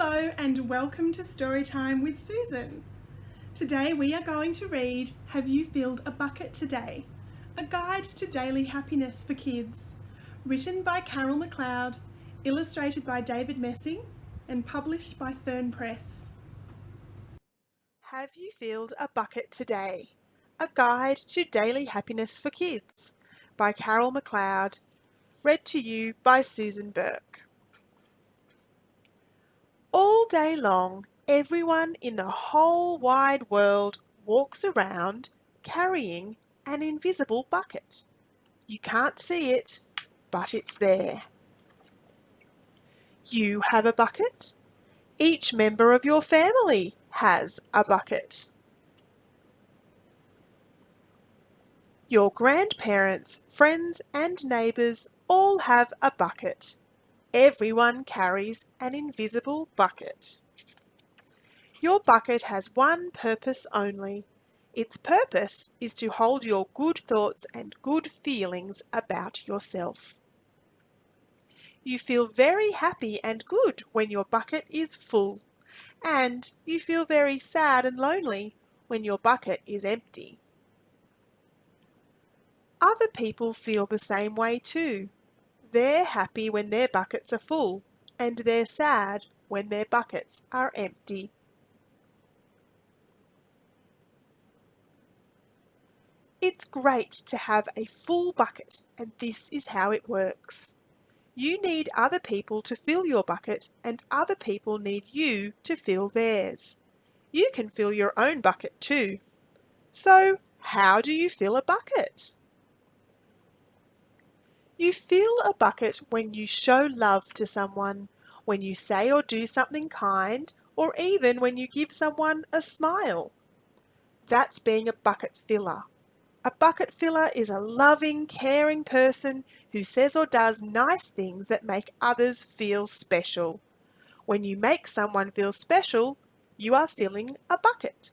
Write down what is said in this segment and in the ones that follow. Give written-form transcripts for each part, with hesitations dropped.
Hello and welcome to Storytime with Susan. Today we are going to read Have You Filled a Bucket Today? A Guide to Daily Happiness for Kids, written by McCloud, illustrated by David Messing and published by Ferne Press. Have you filled a bucket today? A Guide to Daily Happiness for Kids by McCloud, read to you by Susan Burke. All day long, everyone in the whole wide world walks around carrying an invisible bucket. You can't see it, but it's there. You have a bucket. Each member of your family has a bucket. Your grandparents, friends and neighbours all have a bucket. Everyone carries an invisible bucket. Your bucket has one purpose only. Its purpose is to hold your good thoughts and good feelings about yourself. You feel very happy and good when your bucket is full, and you feel very sad and lonely when your bucket is empty. Other people feel the same way too. They're happy when their buckets are full, and they're sad when their buckets are empty. It's great to have a full bucket, and this is how it works. You need other people to fill your bucket, and other people need you to fill theirs. You can fill your own bucket too. So, how do you fill a bucket? You fill a bucket when you show love to someone, when you say or do something kind, or even when you give someone a smile. That's being a bucket filler. A bucket filler is a loving, caring person who says or does nice things that make others feel special. When you make someone feel special, you are filling a bucket.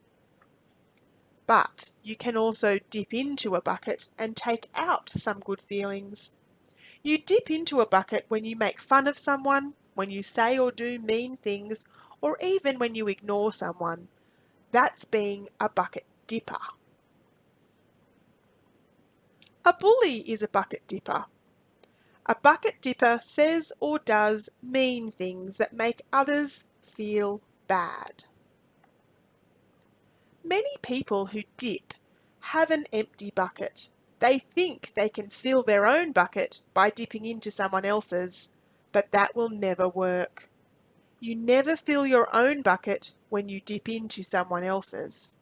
But you can also dip into a bucket and take out some good feelings. You dip into a bucket when you make fun of someone, when you say or do mean things, or even when you ignore someone. That's being a bucket dipper. A bully is a bucket dipper. A bucket dipper says or does mean things that make others feel bad. Many people who dip have an empty bucket. They think they can fill their own bucket by dipping into someone else's, but that will never work. You never fill your own bucket when you dip into someone else's.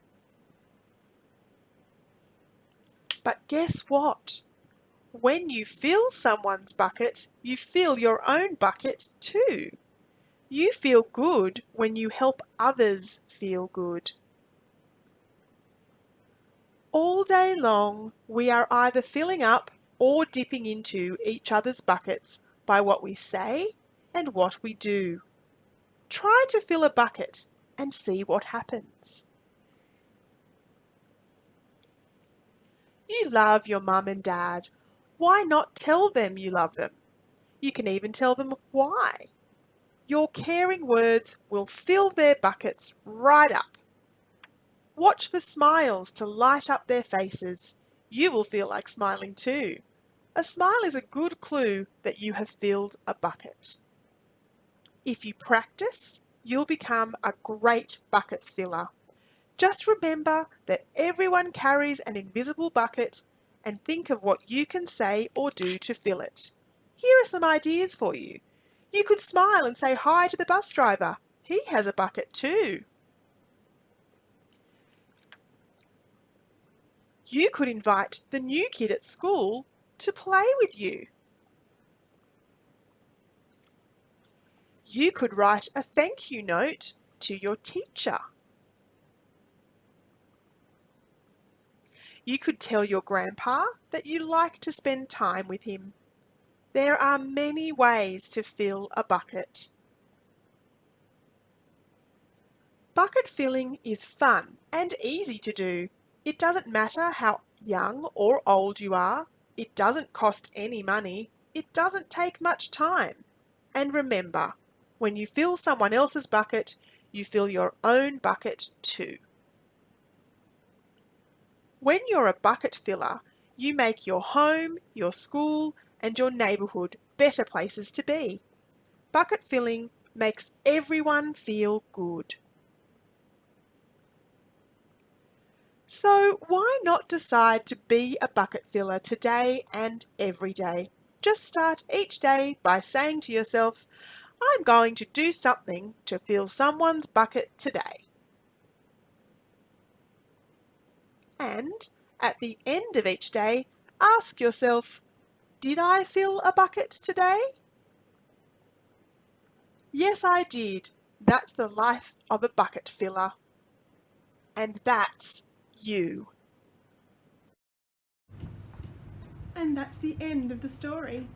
But guess what? When you fill someone's bucket, you fill your own bucket too. You feel good when you help others feel good. All day long, we are either filling up or dipping into each other's buckets by what we say and what we do. Try to fill a bucket and see what happens. You love your mum and dad. Why not tell them you love them? You can even tell them why. Your caring words will fill their buckets right up. Watch for smiles to light up their faces. You will feel like smiling too. A smile is a good clue that you have filled a bucket. If you practice, you'll become a great bucket filler. Just remember that everyone carries an invisible bucket and think of what you can say or do to fill it. Here are some ideas for you. You could smile and say hi to the bus driver. He has a bucket too. You could invite the new kid at school to play with you. You could write a thank you note to your teacher. You could tell your grandpa that you like to spend time with him. There are many ways to fill a bucket. Bucket filling is fun and easy to do. It doesn't matter how young or old you are. It doesn't cost any money. It doesn't take much time. And remember, When you fill someone else's bucket, you fill your own bucket too. When you're a bucket filler, you make your home, your school, and your neighbourhood better places to be. Bucket filling makes everyone feel good. So why not decide to be a bucket filler today and every day? Just start each day by saying to yourself, I'm going to do something to fill someone's bucket today. And at the end of each day, ask yourself, did I fill a bucket today? Yes, I did. That's the life of a bucket filler. And that's you. And that's the end of the story.